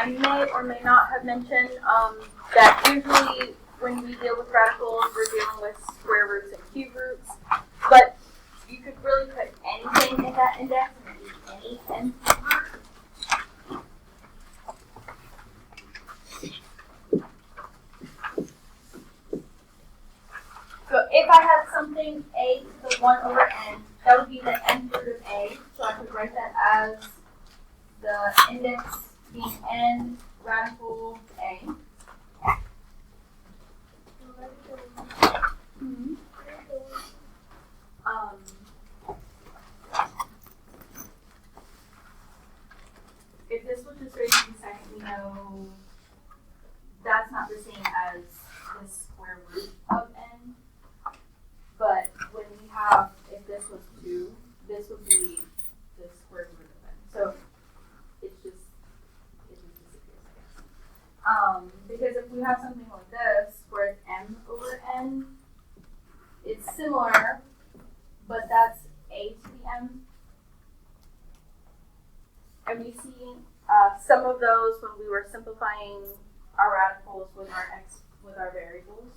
I may or may not have mentioned that usually when we deal with radicals, we're dealing with square roots and cube roots, but you could really put anything in that index and use any n cube root. So if I had something a to the 1 over n, that would be the nth root of a. So I could write that as the index being n radical a. Mm-hmm. If this was just raised to the second, we know that's not the same as the square root of n. But when we have, if this was 2, this would be the square root of n. So it just disappears, I guess. Because if we have something like this, where it's m over n, it's similar, but that's a to the m. And we see some of those when we were simplifying our radicals with our variables.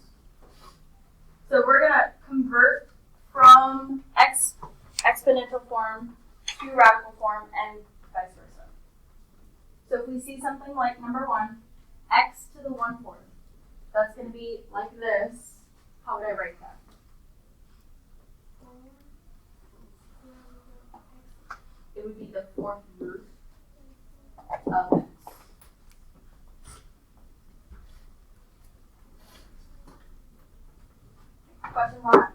So we're gonna convert from exponential form to radical form and vice versa. So if we see something like number 1, x to the 1/4, that's gonna be like this. How would I write that? It would be the 4th root of x. Question mark.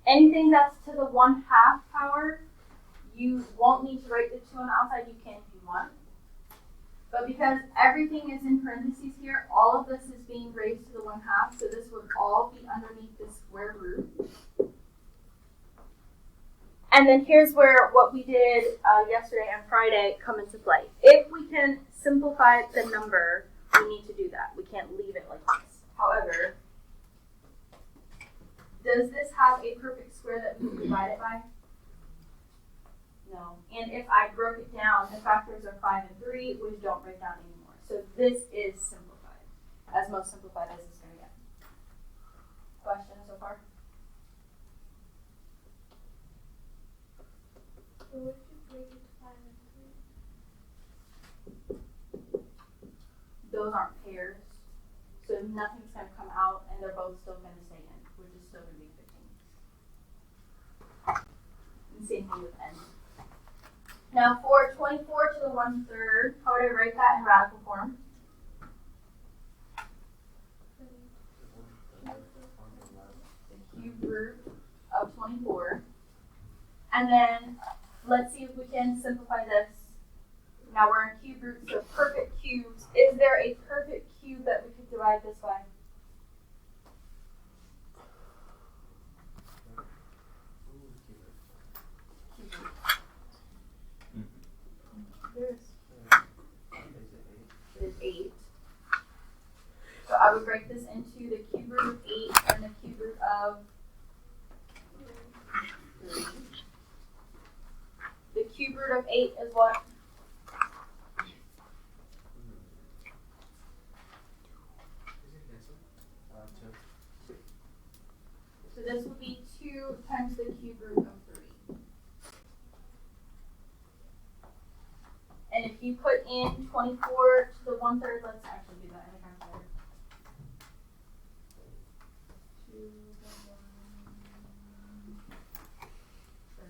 Anything that's to the 1/2 power, you won't need to write the 2 on the outside. You can if you want. But because everything is in parentheses here, all of this is being raised to the 1/2, so this would all be underneath the square root. And then here's where what we did yesterday and Friday come into play. If we can simplify the number, we need to do that. We can't leave it like this. However, does this have a perfect square that we can divide it by? No. And if I broke it down, the factors are 5 and 3, which don't break down anymore. So this is simplified, as most simplified as it's going to get. Questions so far? So what if you break it to 5 and 3? Those aren't pairs, so nothing's going to come out, and they're both still going to stay in, which is still going to be 15. And same thing with n. Now for 24 to the 1/3, how would I write that in radical form? The cube root of 24. And then let's see if we can simplify this. Now we're in cube root, so perfect cubes. Is there a perfect cube that we could divide this by? It is 8. So I would break this into the cube root of 8 and the cube root of 3. The cube root of 8 is what? So this would be 2 times the cube root of 3. And if you put in 24 to the 1/3, let's actually do that in a calculator. 2 to the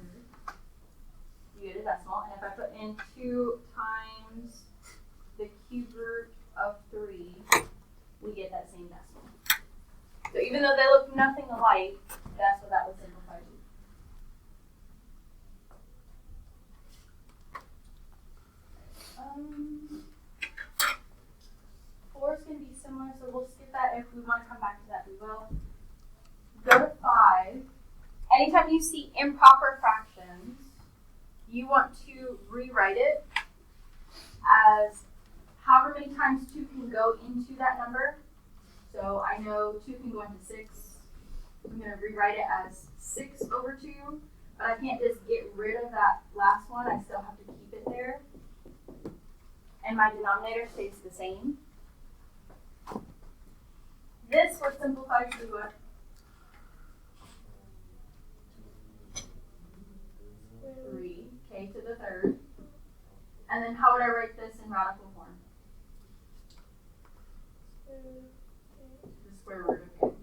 1/3. You get a decimal. And if I put in 2 times the cube root of 3, we get that same decimal. So even though they look nothing alike, that's what that would simplify to. Four is going to be similar, so we'll skip that. If we want to come back to that, we will. Go to 5. Anytime you see improper fractions, you want to rewrite it as however many times 2 can go into that number. So I know 2 can go into 6. I'm going to rewrite it as 6 over 2. but I can't just get rid of that last one. I still have to keep it there. And my denominator stays the same. This would simplify to what? Three, k to the third. And then how would I write this in radical form? The square root of k.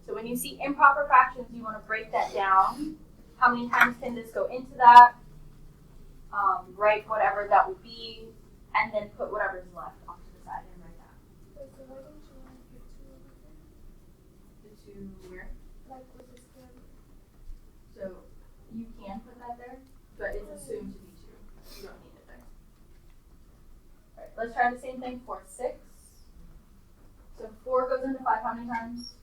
So when you see improper fractions, you want to break that down. How many times can this go into that? Write whatever that would be, and then put whatever's left off to the side and write that. Wait, so why didn't you want the 2 over there? The two where? Like with the square root. So you can put that there, but it's assumed to be 2. You don't need it there. Alright, let's try the same thing for 6. So 4 goes into 5 how many times?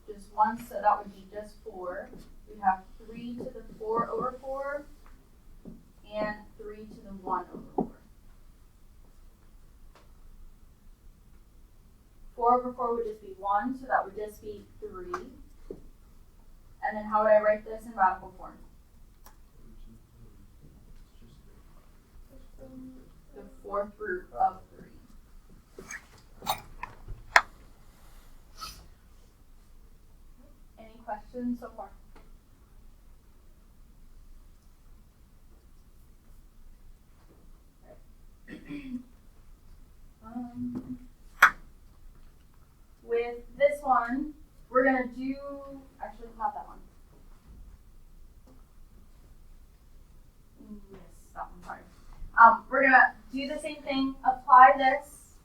Just once, so that would be just 4. We have 3 to the 4 over 4 and 3 to the 1 over 4. 4 over 4 would just be 1, so that would just be 3. And then how would I write this in radical form? The 4th root of 3. Any questions so far? With this one, we're going to do, actually not that one. Yes, that one, sorry. We're going to do the same thing, apply this,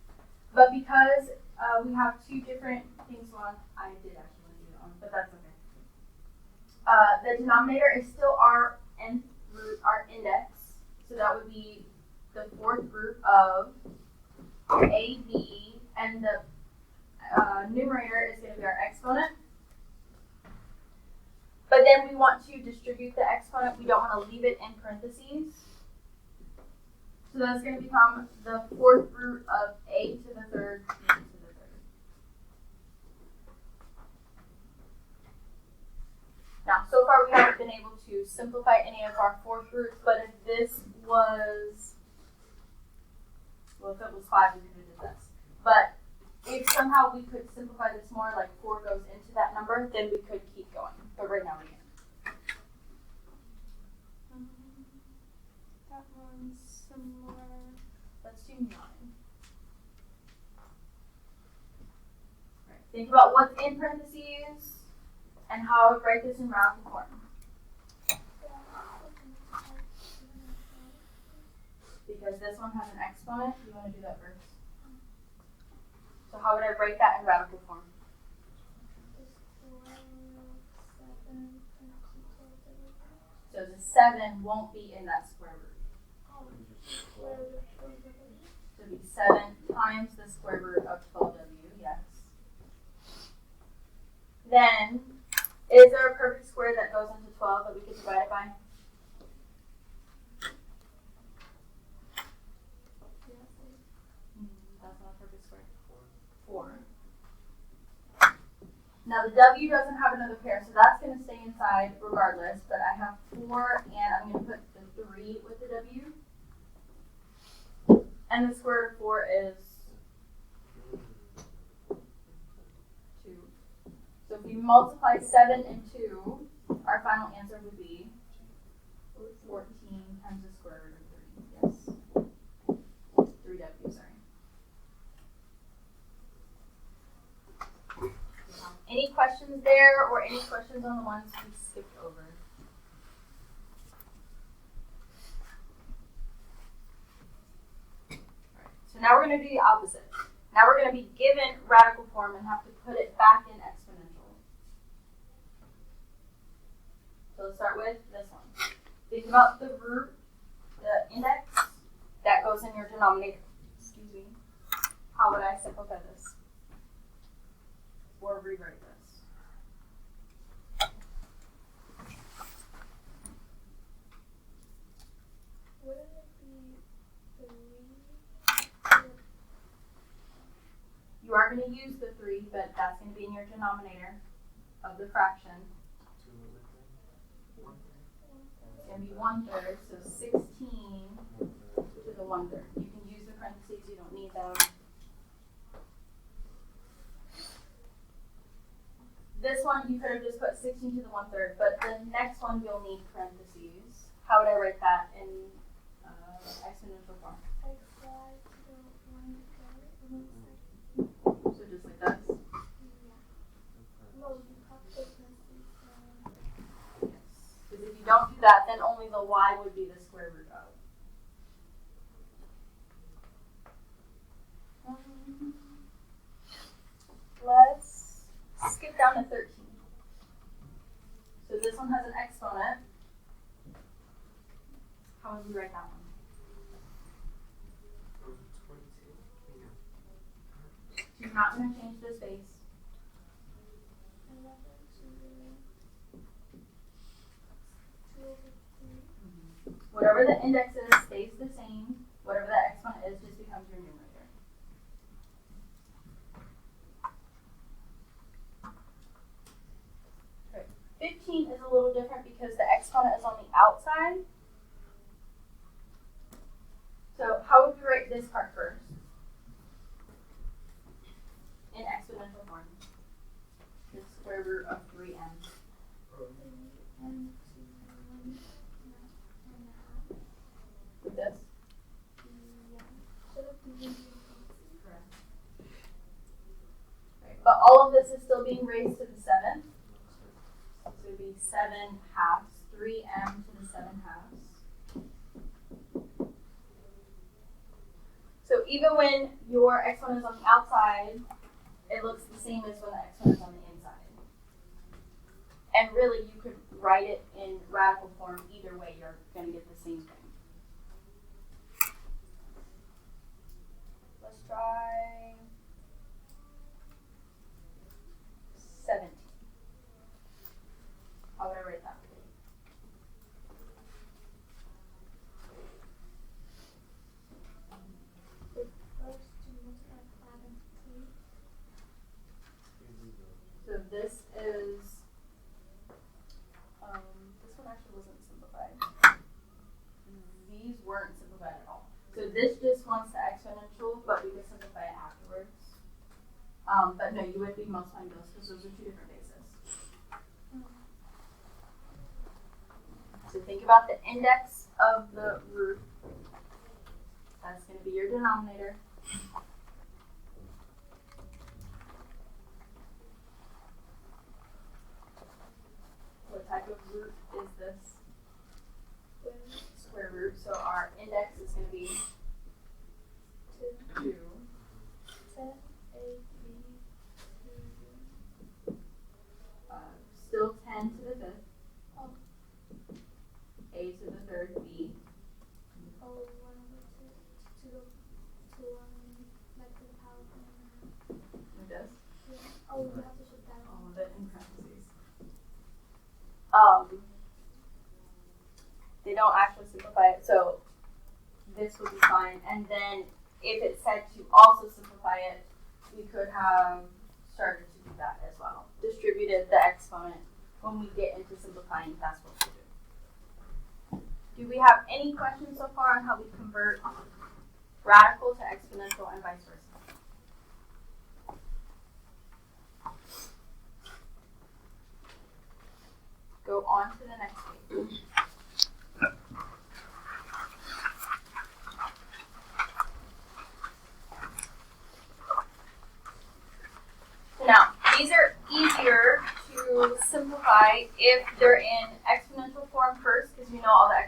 but because we have 2 different things on, I did actually want to do that one, but that's okay. The denominator is still our nth root, our index, so that would be the 4th root of AB, and the numerator is going to be our exponent. But then we want to distribute the exponent. We don't want to leave it in parentheses. So that's going to become the 4th root of a to the 3rd b to the 3rd. Now, so far we haven't been able to simplify any of our 4th roots, but if this was, well, if it was 5, we could have did this. But if somehow we could simplify this more, like 4 goes into that number, then we could keep going. But right now we can't. That one's similar. Let's do 9. Right. Think about what's in parentheses and how I would write this in radical form. Because this one has an exponent, you want to do that first. So how would I write that in radical form? So the 7 won't be in that square root. So it'd be 7 times the square root of 12w, yes. Then, is there a perfect square that goes into 12 that we could divide it by? That's not a perfect square. 4. Now the w doesn't have another pair, so that's going to stay inside regardless, but I have 4, and I'm going to put the 3 with the w. And the square root of 4 is 2. So if we multiply 7 and 2, our final answer would be 14 times the square root of 3. Yes. 3w, sorry. Any questions there, or any questions on the ones we skipped over? Alright, so now we're going to do the opposite. Now we're going to be given radical form and have to put it back in exponential. So let's start with this one. Think about the root, the index, that goes in your denominator. Excuse me. How would I simplify this? Or rewrite this? Wouldn't it be 3? You are going to use the 3, but that's going to be in your denominator of the fraction. It's going to be 1/3, so 16 to the 1/3. You can use the parentheses, you don't need them. This one, you could have just put 16 to the 1/3, but the next one you'll need parentheses. How would I write that in exponential form? xy to the 1/3. So just like this? Yeah. No, you have to put parentheses. Yes. Because if you don't do that, then only the y would be the square root of. Let's skip down to 13. So this one has an exponent. How would we write that one? 22. You're not going to change the space. 11 to the 2/3. Whatever the index is stays the same. Whatever the exponent is just becomes your numerator. Okay. 15 is a little different because the exponent is on the outside. So how would we write this part first? In exponential form. The square root of 3m. 3m to the 1 1/2. With this? Yeah. Should have been using parentheses. Correct. Right. But all of this is still being raised to the 7th. So it would be 7/2, 3m to the 7/2. So even when your exponent is on the outside, it looks the same as when the exponent is on the inside. And really, you could write it in radical form either way, you're going to get the same thing. Let's try 17. How would I write that? First to multiply 5 and 3. So this is, this one actually wasn't simplified. These weren't simplified at all. So this just wants the exponential, but we could simplify it afterwards. But no, you would be multiplying those because those are two different bases. So think about the index of the root. That's going to be your denominator. What type of root is this? Square root. So our index is going to be 2. 10, 8, B, Still 10 to the 5th. Oh. A to the 3rd, B. Oh, 1/2 to like the power of 1/2. Like this. Yeah. Oh, you have to put that All on. of it in parentheses. They don't actually simplify it, so this would be fine. And then if it said to also simplify it, we could have started to do that as well. Distributed the exponent. When we get into simplifying, that's what we do. Do we have any questions so far on how we convert radical to exponential and vice versa? Go on to the next page. Now, these are easier to simplify if they're in exponential form first, because you know all the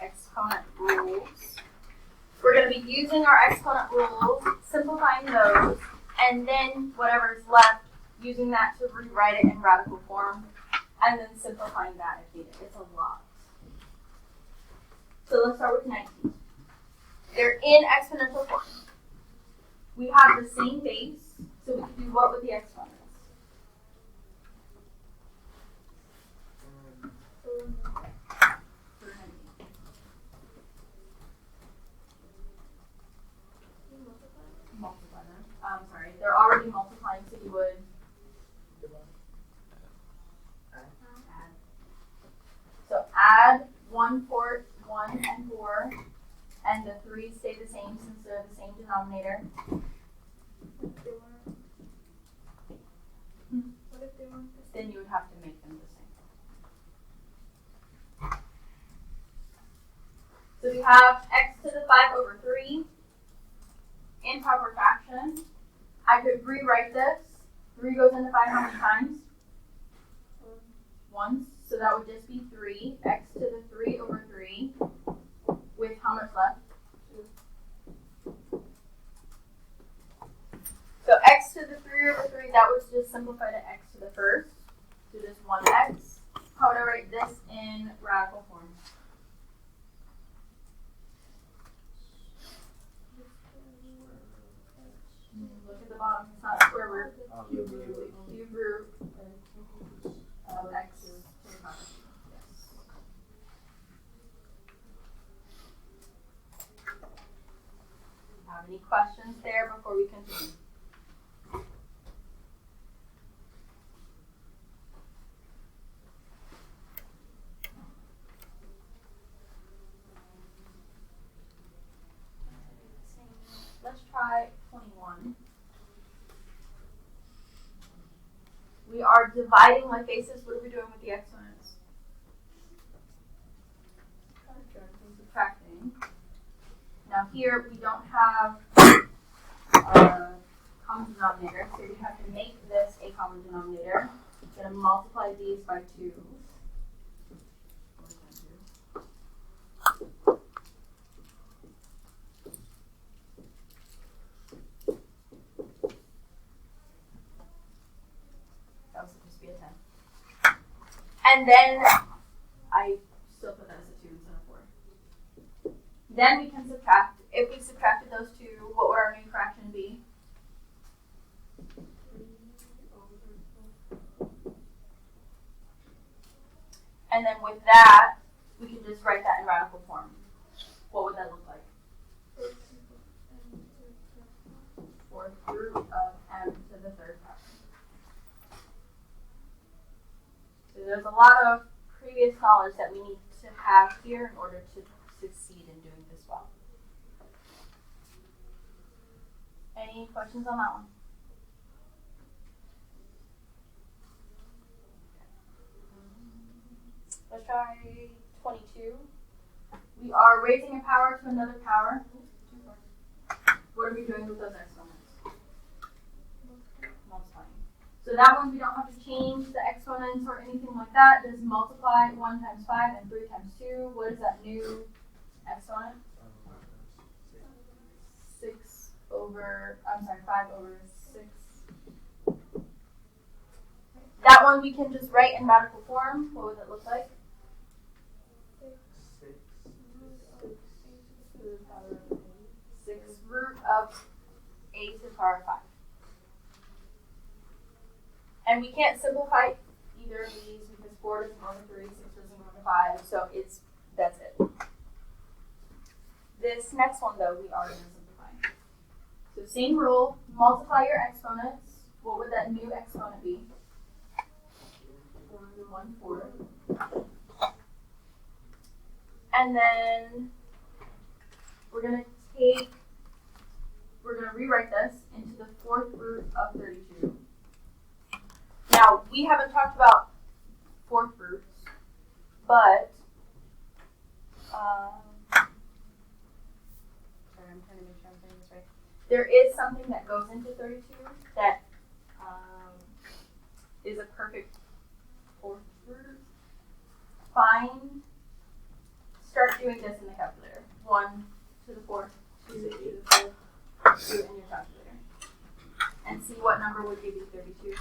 exponent rules. We're going to be using our exponent rules, simplifying those, and then whatever's left, using that to rewrite it in radical form, and then simplifying that if needed. It's a lot. So let's start with 19. They're in exponential form. We have the same base, so we can do what with the exponents? Multiply them. Sorry, they're already multiplying, so you would add. 1 and 4, and the 3 stay the same since they're the same denominator. What if they weren't? What if they weren't the same? Then you would have to make them the same. So we have x to the 5 over 3. Improper fraction. I could rewrite this. 3 goes into 5 how many times? Once. So that would just be 3. X to the 3 over 3. With how much left? 2. So x to the 3 over 3, that would just simplify to x to the first. So just 1x. How would I write this in radical form? Look at the bottom, it's not square root. Cube root of x to the power. Yes. Have any questions there before we continue? Let's try 21. We are dividing like basis. What are we doing with the exponents? Subtracting. Now here we don't have a common denominator, so we have to make this a common denominator. We're going to multiply these by 2. That was supposed to be a 10. And then I still put that as a 2 instead of 4. Then we can subtract. If we subtracted those two, what would our new fraction be? And then with that, we can just write that in radical form. What would that look like? Fourth root of m to the third power. So there's a lot of previous knowledge that we need to have here in order to succeed in doing this well. Any questions on that one? Let's try 22. We are raising a power to another power. What are we doing with those exponents? Multiplying. So that one we don't have to change the exponents or anything like that. Just multiply 1 times 5 and 3 times 2. What is that new exponent? 5 over 6. That one we can just write in radical form. What would it look like? 6 root of a to the power of 5. And we can't simplify either of these because 4 doesn't go to 3, 6 doesn't go to 5, so that's it. This next one though, we are going to simplify. So same rule, multiply your exponents. What would that new exponent be? 1/4. And then we're going to rewrite this into the 4th root of 32. Now, we haven't talked about 4th roots, but sorry, I'm trying to make sure I'm saying this right. There is something that goes into 32 that is a perfect 4th root. Start doing this in the calculator. 1 to the 4th, 2 to the 4th, 2 in your calculator. And see what number would give you 32.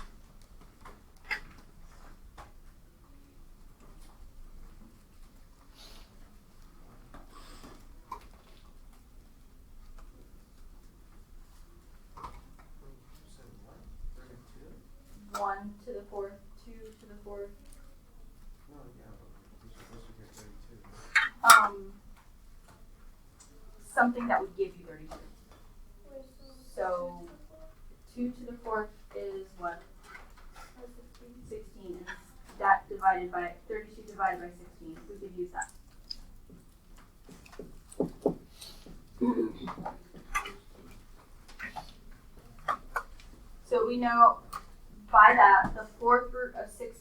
One to the 4th, 2 to the 4th. No, yeah, but we're supposed to get 32. Something that would give you 32. So 2 to the 4th is what? 16. And that divided by 32 divided by 16. We could use that. So we know by that the fourth root of 16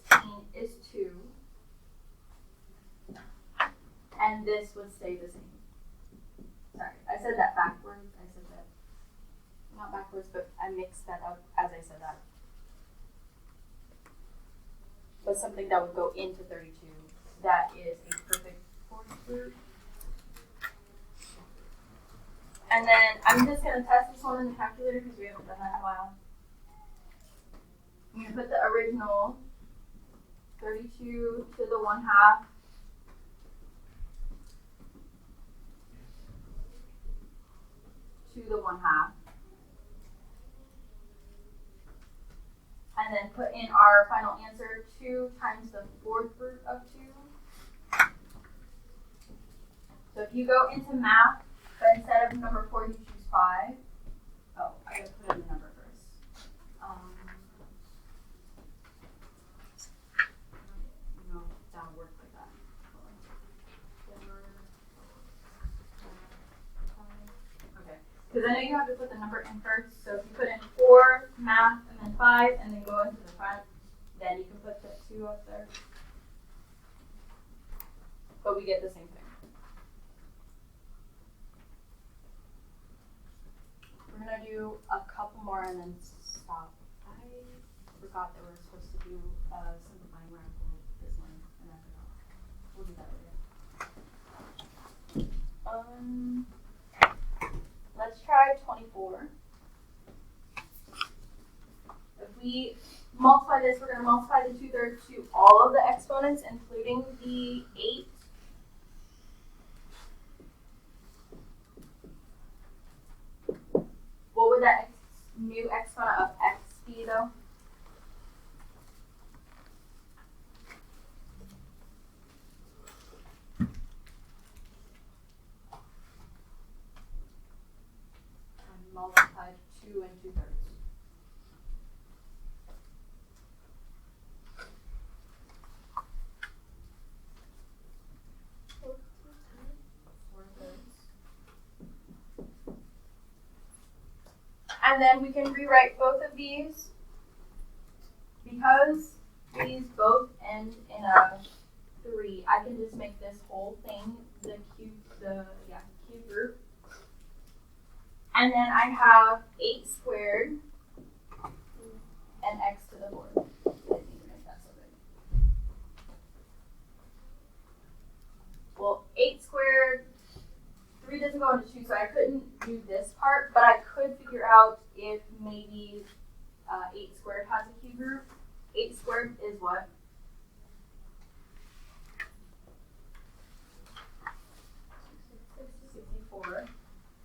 is 2. And this would stay the same. Sorry, I said that backwards. I said that, not backwards, but I mixed that up as I said that. But something that would go into 32, that is a perfect fourth root. And then I'm just going to test this one in the calculator because we haven't done that in a while. I'm going to put the original 32 to the 1/2 to the 1/2. And then put in our final answer, 2 times the fourth root of 2. So if you go into math, but instead of number 4, you choose 5. Oh, I gotta put in the number first. No, that would work like that. Okay, because I know you have to put the number in first. So if you put in 4, math, and then 5, and then go into the front, then you can put the 2 up there. But we get the same thing. We're going to do a couple more and then stop. I forgot that we were supposed to do simplifying radical this one, and I forgot. We'll do that later. Let's try 24. If we multiply this, we're going to multiply the 2/3 to all of the exponents, including the 8. What would that new exponent of x be, though? And multiply 2 and 2/3. And then we can rewrite both of these because these both end in a 3. I can just make this whole thing the cube root. And then I have 8 squared and x to the 4th. I didn't even make that so big. Well, 8 squared. 3 doesn't go into 2, so I couldn't do this part, but I could figure out if maybe 8 squared has a cube root. 8 squared is what? 64.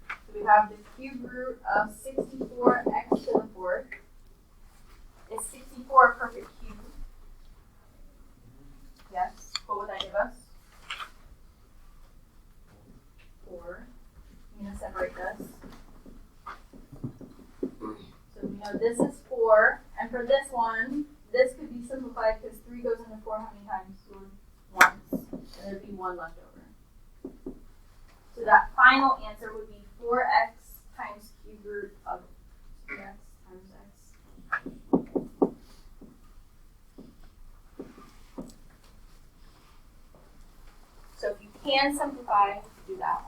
So we have the cube root of 64 x to the 4th. Is 64 a perfect cube? Yes. What would that give us? 4. I'm going to separate this. So we know this is 4. And for this one, this could be simplified because 3 goes into 4 how many times? Once. And there'd be 1 left over. So that final answer would be 4x times cube root of 2x times x. So if you can simplify, do that.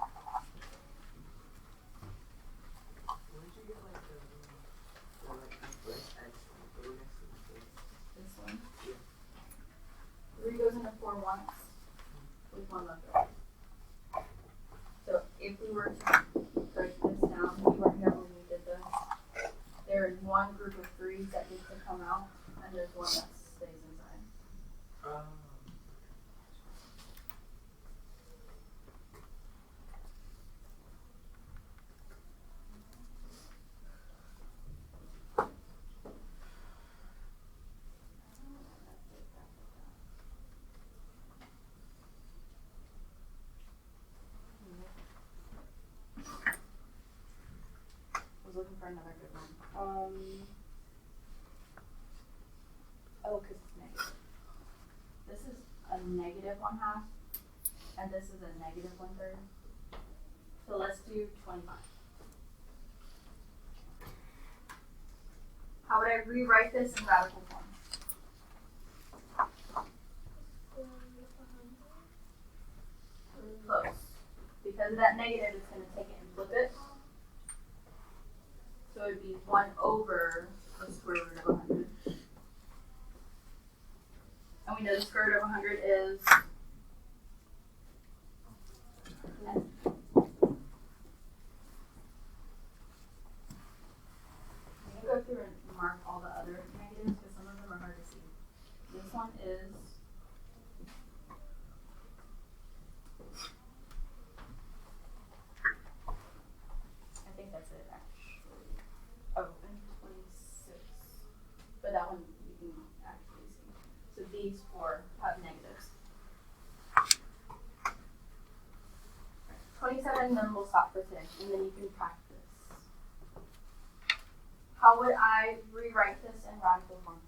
Where did you get like the less x go next to the This one. Yeah. 3 goes into 4 once with 1 left over. So if we were to break this down, we weren't here when we did this. There is one group of 3s that gets to come out, and there's one that stays inside. Looking for another good one. Oh, because it's negative. This is a negative 1/2, and this is a negative 1/3. So let's do 25. How would I rewrite this in radical form? Close. Because of that negative, it's going to take it and flip it. So it would be 1 over the square root of 100. And we know the square root of 100 is n. I'm going to go through and mark all the other negatives because some of them are hard to see. This one is I think that's it actually. Oh, and 26. But that one you can actually see. So these 4 have negatives. 27, then we'll stop for today, and then you can practice. How would I rewrite this in radical form?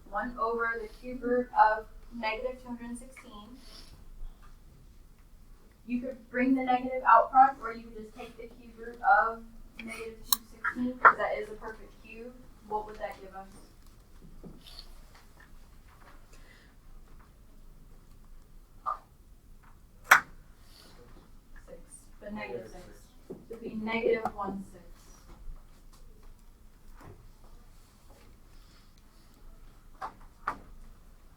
1 over the cube root of negative 216. You could bring the negative out front, or you could just take the cube root of negative 216, because that is a perfect cube. What would that give us? 6, but negative 6. So it would be negative 1/6.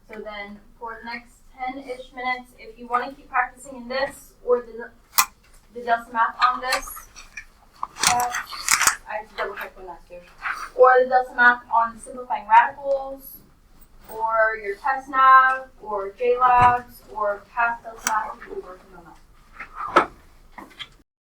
So then for the next 10-ish minutes, if you want to keep practicing in this or the delta math on this, I have to double check when that's due, or the delta math on simplifying radicals, or your test nav, or JLabs, or past delta math, you can work